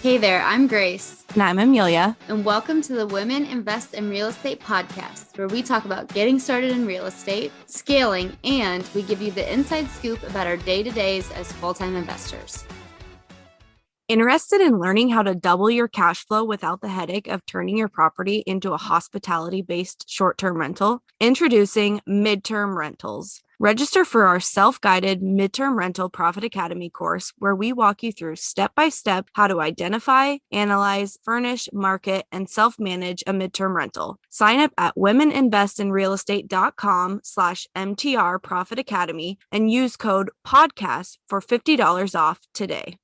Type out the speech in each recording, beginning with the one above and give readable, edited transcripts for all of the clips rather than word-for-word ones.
Hey there, I'm Grace. And I'm Amelia. And welcome to the Women Invest in Real Estate podcast, where we talk about getting started in real estate, scaling, and we give you the inside scoop about our day-to-days as full-time investors. Interested in learning how to double your cash flow without the headache of turning your property into a hospitality-based short-term rental? Introducing Midterm Rentals. Register for our self-guided Midterm Rental Profit Academy course, where we walk you through step-by-step how to identify, analyze, furnish, market, and self-manage a midterm rental. Sign up at womeninvestinrealestate.com/MTR Profit Academy and use code PODCAST for $50 off today.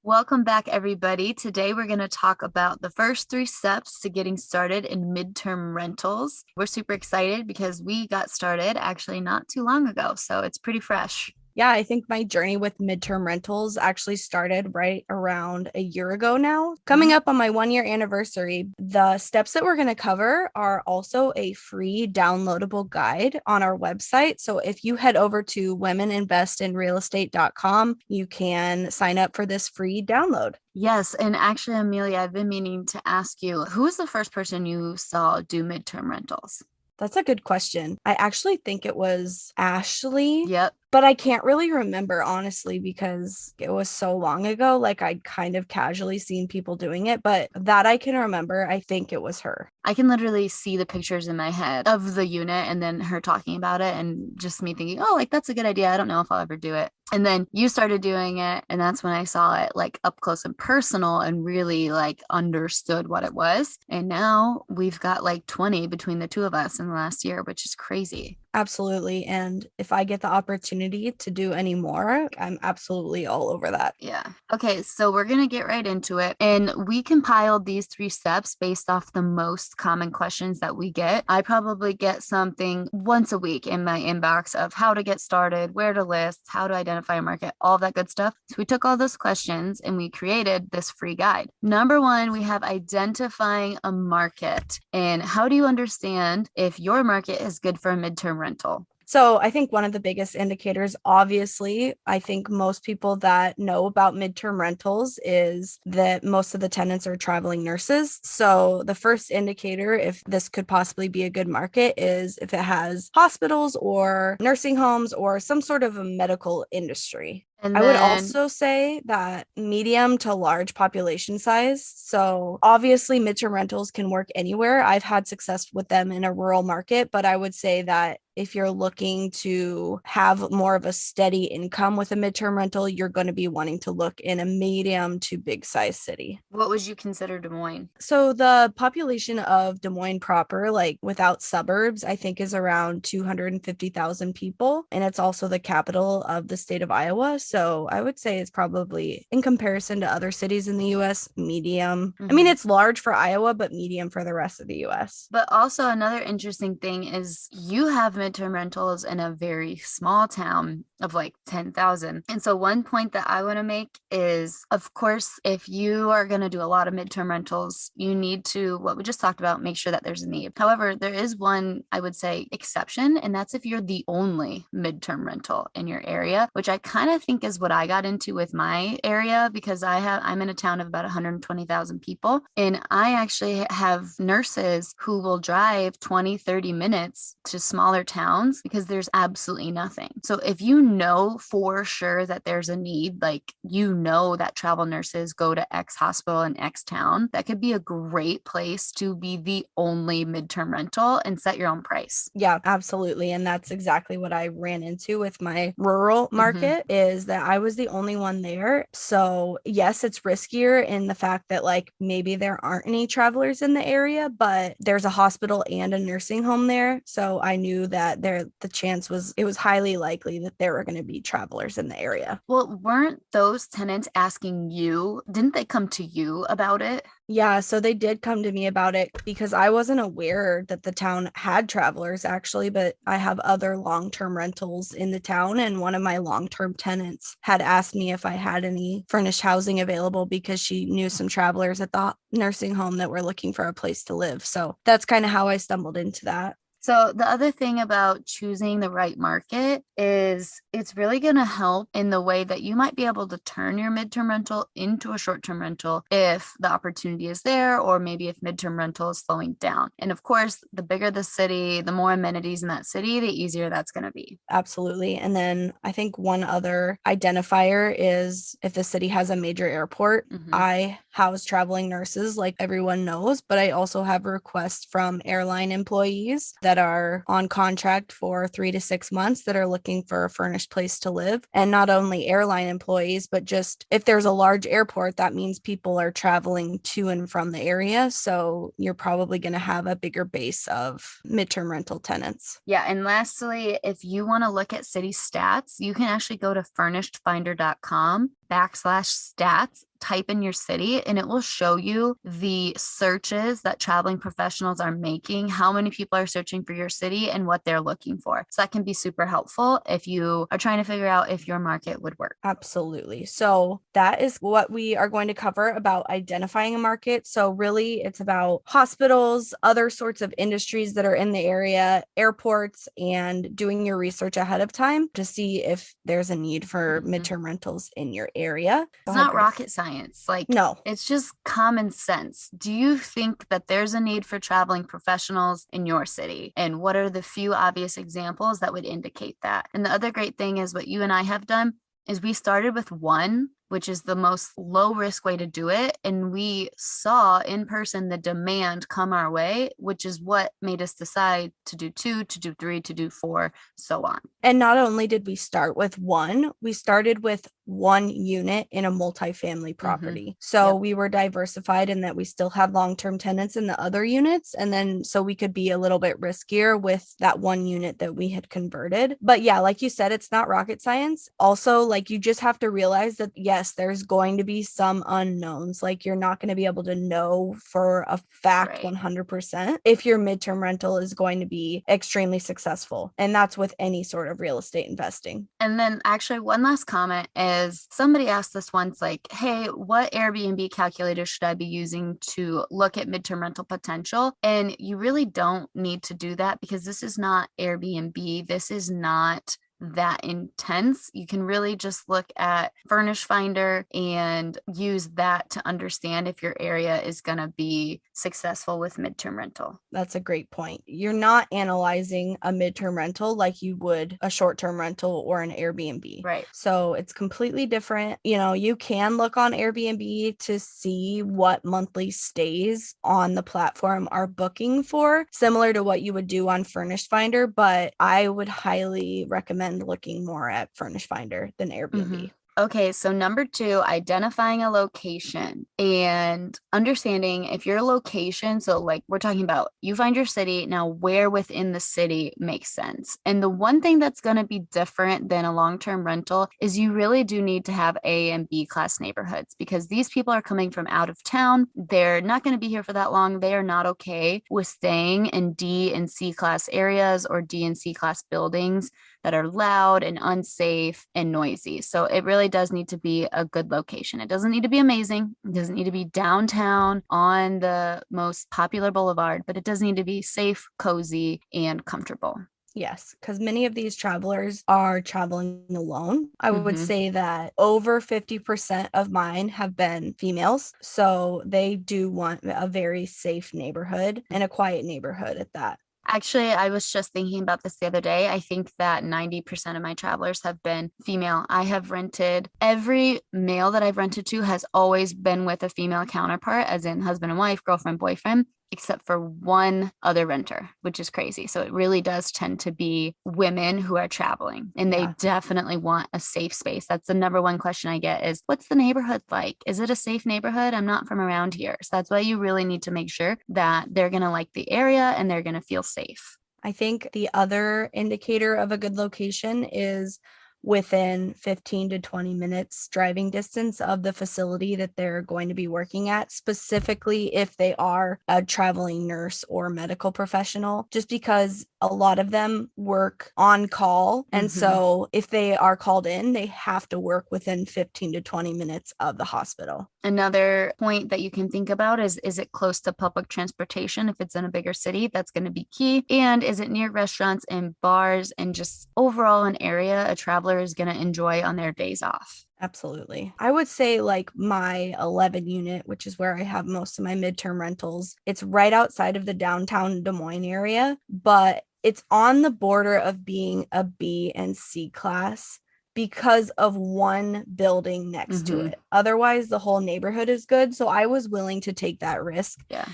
Welcome back, everybody. Today, we're going to talk about the first 3 steps to getting started in midterm rentals. We're super excited because we got started actually not too long ago, so it's pretty fresh. Yeah, I think my journey with midterm rentals actually started right around a year ago now. Coming up on my 1-year anniversary, the steps that we're going to cover are also a free downloadable guide on our website. So if you head over to womeninvestinrealestate.com, you can sign up for this free download. Yes, and actually, Amelia, I've been meaning to ask you, who was the first person you saw do midterm rentals? That's a good question. I actually think it was Ashley. Yep. But I can't really remember, honestly, because it was so long ago. Like, I'd kind of casually seen people doing it, but that I can remember, I think it was her. I can literally see the pictures in my head of the unit and then her talking about it and just me thinking, oh, like, that's a good idea. I don't know if I'll ever do it. And then you started doing it. And that's when I saw it like up close and personal and really like understood what it was. And now we've got like 20 between the two of us in the last year, which is crazy. Absolutely. And if I get the opportunity to do any more, I'm absolutely all over that. Yeah. Okay. So we're going to get right into it. And we compiled these 3 steps based off the most common questions that we get. I probably get something once a week in my inbox of how to get started, where to list, how to identify a market, all that good stuff. So we took all those questions and we created this free guide. Number 1, we have identifying a market. And how do you understand if your market is good for a midterm rental? So I think one of the biggest indicators, obviously, I think most people that know about midterm rentals is that most of the tenants are traveling nurses. So the first indicator, if this could possibly be a good market, is if it has hospitals or nursing homes or some sort of a medical industry. I would also say that medium to large population size. So obviously midterm rentals can work anywhere. I've had success with them in a rural market, but I would say that if you're looking to have more of a steady income with a midterm rental, you're going to be wanting to look in a medium to big size city. What would you consider Des Moines? So the population of Des Moines proper, like without suburbs, I think is around 250,000 people. And it's also the capital of the state of Iowa. So I would say it's probably, in comparison to other cities in the US, medium. I mean, it's large for Iowa, but medium for the rest of the US. But also another interesting thing is you have midterm rentals in a very small town of like 10,000. And so one point that I want to make is, of course, if you are going to do a lot of midterm rentals, you need to, what we just talked about, make sure that there's a need. However, there is one, I would say, exception, and that's if you're the only midterm rental in your area, which I kind of think is what I got into with my area, because I'm in a town of about 120,000 people, and I actually have nurses who will drive 20, 30 minutes to smaller towns because there's absolutely nothing. So if you know for sure that there's a need, like that travel nurses go to X hospital in X town, that could be a great place to be the only midterm rental and set your own price. Yeah, absolutely. And that's exactly what I ran into with my rural market, is that I was the only one there. So yes, it's riskier in the fact that like maybe there aren't any travelers in the area, but there's a hospital and a nursing home there. So I knew that the chance was, it was highly likely that there were going to be travelers in the area. Well, weren't those tenants asking you? Didn't they come to you about it? Yeah, so they did come to me about it because I wasn't aware that the town had travelers actually, but I have other long-term rentals in the town, and one of my long-term tenants had asked me if I had any furnished housing available because she knew some travelers at the nursing home that were looking for a place to live. So that's kind of how I stumbled into that. So the other thing about choosing the right market is it's really going to help in the way that you might be able to turn your midterm rental into a short-term rental if the opportunity is there, or maybe if midterm rental is slowing down. And of course, the bigger the city, the more amenities in that city, the easier that's going to be. Absolutely. And then I think one other identifier is if the city has a major airport. Mhm. I house traveling nurses, like everyone knows, but I also have requests from airline employees that are on contract for 3 to 6 months that are looking for a furnished place to live. And not only airline employees, but just if there's a large airport, that means people are traveling to and from the area. So you're probably going to have a bigger base of midterm rental tenants. Yeah, and lastly, if you want to look at city stats, you can actually go to furnishedfinder.com/stats, type in your city, and it will show you the searches that traveling professionals are making, how many people are searching for your city, and what they're looking for. So that can be super helpful if you are trying to figure out if your market would work. Absolutely. So that is what we are going to cover about identifying a market. So really it's about hospitals, other sorts of industries that are in the area, airports, and doing your research ahead of time to see if there's a need for Mhm. midterm rentals in your area. Go It's ahead, not Grace. rocket science. Like, No. it's just common sense. Do you think that there's a need for traveling professionals in your city? And what are the few obvious examples that would indicate that? And the other great thing is what you and I have done is we started with one, which is the most low risk way to do it. And we saw in person the demand come our way, which is what made us decide to do two, to do three, to do four, so on. And not only did we start with one, we started with one unit in a multifamily property. So Yep. we were diversified in that we still had long-term tenants in the other units. And then so we could be a little bit riskier with that one unit that we had converted. But yeah, like you said, it's not rocket science. Also, like you just have to realize that yes, there's going to be some unknowns. Like you're not going to be able to know for a fact Right. 100% if your midterm rental is going to be extremely successful. And that's with any sort of real estate investing. And then actually one last comment is somebody asked this once, like, hey, what Airbnb calculator should I be using to look at midterm rental potential? And you really don't need to do that because this is not Airbnb. This is not that intense. You can really just look at Furnish Finder and use that to understand if your area is going to be successful with midterm rental. That's a great point. You're not analyzing a midterm rental like you would a short-term rental or an Airbnb. Right. So it's completely different. You know, you can look on Airbnb to see what monthly stays on the platform are booking for, similar to what you would do on Furnished Finder, but I would highly recommend looking more at Furnished Finder than Airbnb. Okay, so number two, identifying a location and understanding if your location, so like we're talking about, you find your city, now where within the city makes sense. And the one thing that's going to be different than a long-term rental is you really do need to have A and B class neighborhoods because these people are coming from out of town. They're not going to be here for that long. They are not okay with staying in D and C class areas or D and C class buildings that are loud and unsafe and noisy. So it really does need to be a good location. It doesn't need to be amazing. It doesn't need to be downtown on the most popular boulevard, but it does need to be safe, cozy, and comfortable. Yes, because many of these travelers are traveling alone. I would Mhm. say that over 50% of mine have been females. So they do want a very safe neighborhood and a quiet neighborhood at that. Actually, I was just thinking about this the other day. I think that 90% of my travelers have been female. I have rented, every male that I've rented to has always been with a female counterpart, as in husband and wife, girlfriend, boyfriend, except for one other renter, which is crazy. So it really does tend to be women who are traveling and they Yeah. definitely want a safe space. That's the number one question I get is what's the neighborhood like? Is it a safe neighborhood? I'm not from around here. So that's why you really need to make sure that they're going to like the area and they're going to feel safe. I think the other indicator of a good location is within 15 to 20 minutes driving distance of the facility that they're going to be working at, specifically if they are a traveling nurse or medical professional, just because a lot of them work on call. And so if they are called in, they have to work within 15 to 20 minutes of the hospital. Another point that you can think about is it close to public transportation? If it's in a bigger city, that's going to be key. And is it near restaurants and bars and just overall an area a traveler is going to enjoy on their days off? Absolutely. I would say like my 11 unit, which is where I have most of my midterm rentals, it's right outside of the downtown Des Moines area, but it's on the border of being a B and C class because of one building next to it. Otherwise, the whole neighborhood is good. So I was willing to take that risk. Yeah.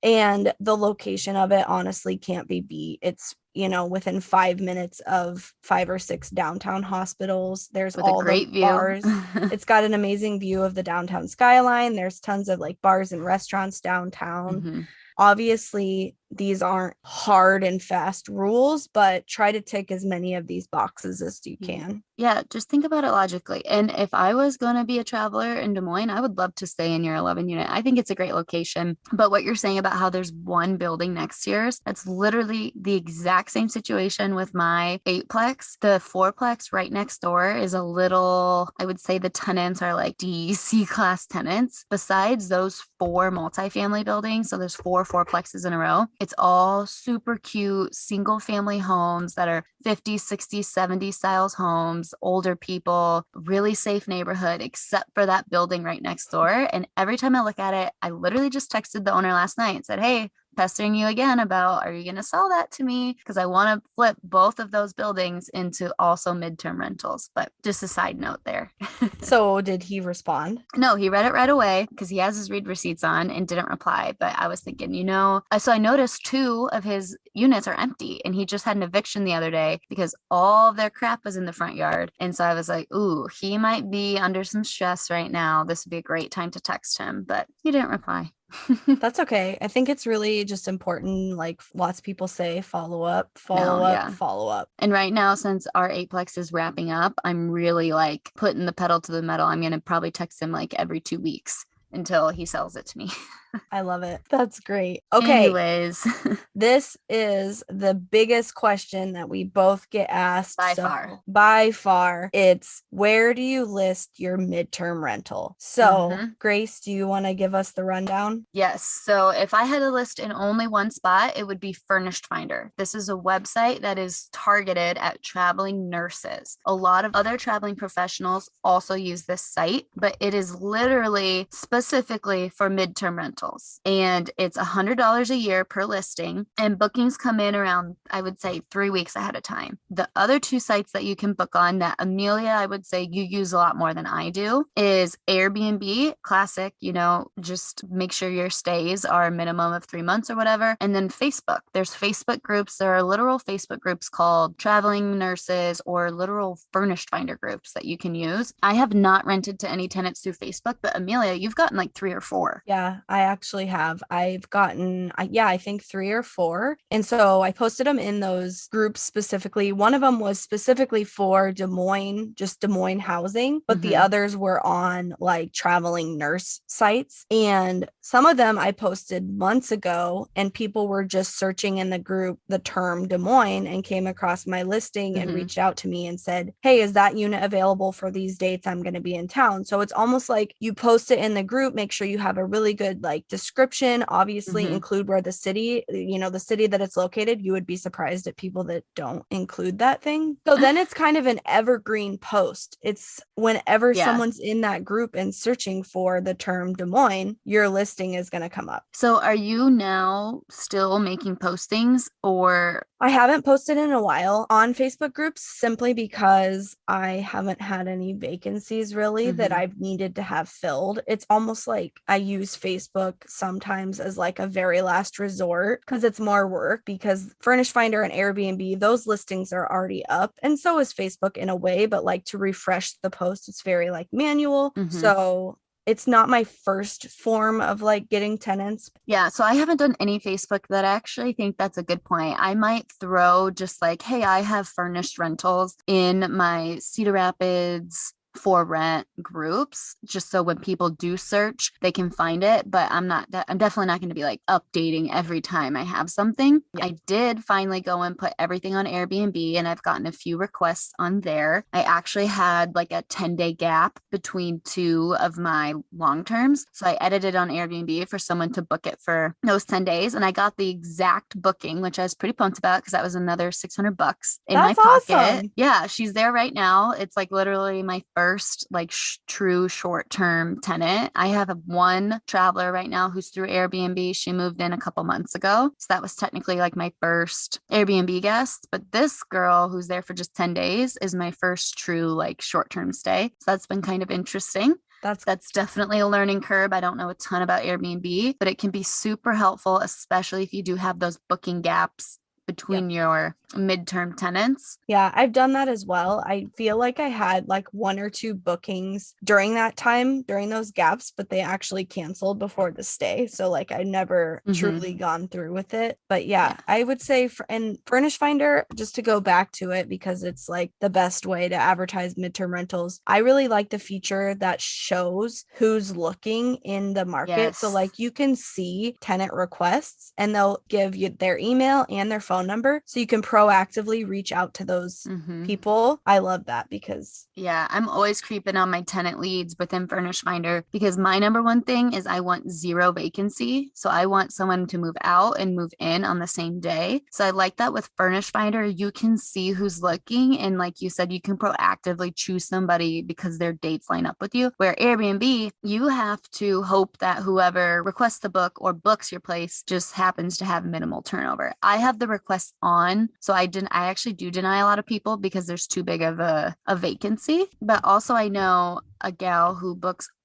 And the location of it honestly can't be beat. It's, within 5 minutes of 5 or 6 downtown hospitals. There's with all a great the view. bars. It's got an amazing view of the downtown skyline. There's tons of like bars and restaurants downtown. Obviously, these aren't hard and fast rules, but try to tick as many of these boxes as you can. Yeah, just think about it logically. And if I was going to be a traveler in Des Moines, I would love to stay in your 11 unit. I think it's a great location. But what you're saying about how there's one building next to yours, that's literally the exact same situation with my 8-plex. The 4-plex right next door is a little, I would say the tenants are like D, C class tenants. Besides those 4 multifamily buildings, so there's 4 4-plexes in a row. It's all super cute single family homes that are 50s, 60s, 70s styles homes, older people, really safe neighborhood, except for that building right next door. And every time I look at it, I literally just texted the owner last night and said, hey, pestering you again about, are you going to sell that to me? Because I want to flip both of those buildings into also midterm rentals. But just a side note there. So did he respond? No, he read it right away because he has his read receipts on and didn't reply. But I was thinking, so I noticed 2 of his units are empty and he just had an eviction the other day because all of their crap was in the front yard. And so I was like, ooh, he might be under some stress right now. This would be a great time to text him, but he didn't reply. That's okay. I think it's really just important. Like lots of people say, follow up, follow up, follow up. And right now, since our 8-plex is wrapping up, I'm really like putting the pedal to the metal. I'm going to probably text him like every 2 weeks until he sells it to me. I love it. That's great. Okay. Anyways, this is the biggest question that we both get asked. By far. It's, where do you list your midterm rental? So, Grace, do you want to give us the rundown? Yes. So if I had a list in only one spot, it would be Furnished Finder. This is a website that is targeted at traveling nurses. A lot of other traveling professionals also use this site, but it is literally specifically for midterm rentals. And it's $100 a year per listing, and bookings come in around, I would say, 3 weeks ahead of time. The other 2 sites that you can book on that Amelia, I would say you use a lot more than I do, is Airbnb, classic, just make sure your stays are a minimum of 3 months or whatever. And then Facebook. There's Facebook groups. There are literal Facebook groups called traveling nurses or literal Furnished Finder groups that you can use. I have not rented to any tenants through Facebook, but Amelia, you've gotten like 3 or 4. Yeah, I actually have. I've gotten, I think 3 or 4. And so I posted them in those groups specifically. One of them was specifically for Des Moines, just Des Moines housing, but the others were on like traveling nurse sites. And some of them I posted months ago, and people were just searching in the group the term Des Moines and came across my listing and reached out to me and said, hey, is that unit available for these dates? I'm going to be in town. So it's almost like you post it in the group, make sure you have a really good like description, obviously include where the city, the city that it's located. You would be surprised at people that don't include that thing. So then it's kind of an evergreen post. It's whenever someone's in that group and searching for the term Des Moines, your listing is going to come up. So are you now still making postings, or? I haven't posted in a while on Facebook groups simply because I haven't had any vacancies really that I've needed to have filled. It's almost like I use Facebook sometimes as like a very last resort because it's more work, because Furnished Finder and Airbnb, those listings are already up. And so is Facebook in a way, but like to refresh the post, it's very like manual. So it's not my first form of like getting tenants. Yeah, so I haven't done any Facebook, that I actually think that's a good point. I might throw just like, hey, I have furnished rentals in my Cedar Rapids for rent groups, just so when people do search, they can find it. But I'm definitely not going to be like updating every time I have something. Yeah. I did finally go and put everything on Airbnb, and I've gotten a few requests on there. I actually had like a 10-day gap between two of my long terms. So I edited on Airbnb for someone to book it for those 10 days. And I got the exact booking, which I was pretty pumped about because that was another $600 in my That's pocket. awesome. Yeah, she's there right now. It's like literally my first like true short-term tenant. I have one traveler right now who's through Airbnb. She moved in a couple months ago. So that was technically like my first Airbnb guest. But this girl who's there for just 10 days is my first true like short-term stay. So that's been kind of interesting. That's definitely a learning curve. I don't know a ton about Airbnb, but it can be super helpful, especially if you do have those booking gaps between your midterm tenants. Yeah, I've done that as well. I feel like I had like one or two bookings during that time, during those gaps, but they actually canceled before the stay. So like I never truly gone through with it. But yeah, I would say and Furnish Finder, just to go back to it because it's like the best way to advertise midterm rentals. I really like the feature that shows who's looking in the market. Yes. So like you can see tenant requests and they'll give you their email and their phone number. So you can proactively reach out to those people. I love that because I'm always creeping on my tenant leads within Furnish Finder because my number one thing is I want zero vacancy. So I want someone to move out and move in on the same day. So I like that with Furnish Finder, you can see who's looking. And like you said, you can proactively choose somebody because their dates line up with you. Where Airbnb, you have to hope that whoever requests the book or books your place just happens to have minimal turnover. I have the request on, so I actually do deny a lot of people because there's too big of a vacancy. But also I know a gal who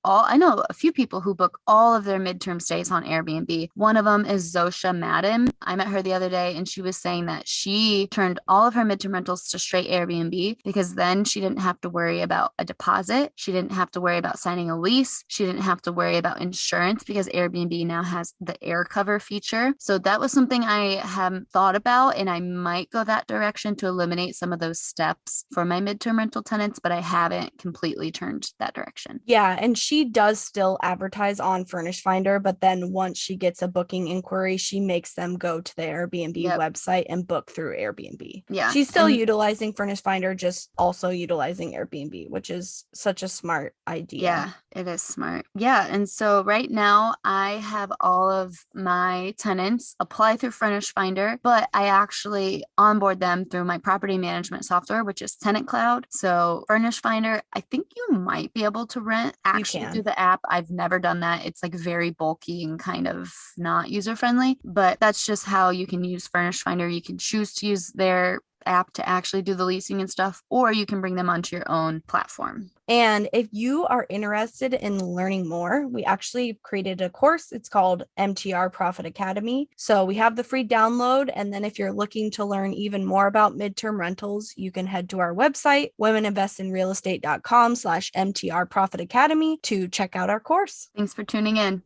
I know a few people who book all of their midterm stays on Airbnb. One of them is Zosha Madden. I met her the other day and she was saying that she turned all of her midterm rentals to straight Airbnb because then she didn't have to worry about a deposit. She didn't have to worry about signing a lease. She didn't have to worry about insurance because Airbnb now has the air cover feature. So that was something I haven't thought about, and I might go that direction to eliminate some of those steps for my midterm rental tenants, but I haven't completely turned that direction. Yeah, and she does still advertise on Furnish Finder, but then once she gets a booking inquiry, she makes them go to the Airbnb website and book through Airbnb. Yeah. She's still utilizing Furnish Finder, just also utilizing Airbnb, which is such a smart idea. Yeah, it is smart. Yeah. And so right now I have all of my tenants apply through Furnish Finder, but I actually onboard them through my property management software, which is Tenant Cloud. So Furnish Finder, I think you might be able to rent actually through the app. I've never done that. It's like very bulky and kind of not user friendly, but that's just how you can use Furnish Finder. You can choose to use their app to actually do the leasing and stuff, or you can bring them onto your own platform. And if you are interested in learning more, we actually created a course. It's called MTR Profit Academy. So we have the free download. And then if you're looking to learn even more about midterm rentals, you can head to our website, womeninvestinrealestate.com/MTR Profit Academy to check out our course. Thanks for tuning in.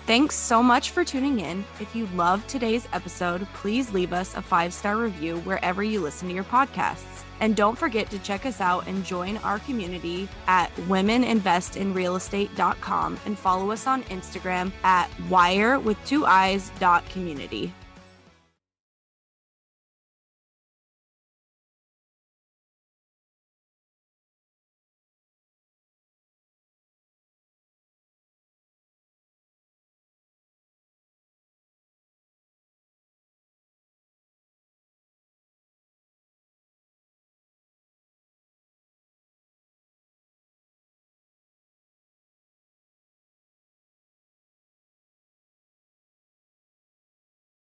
Thanks so much for tuning in. If you loved today's episode, please leave us a 5-star review wherever you listen to your podcasts. And don't forget to check us out and join our community at womeninvestinrealestate.com and follow us on Instagram at WIIRE with 2 eyes.community.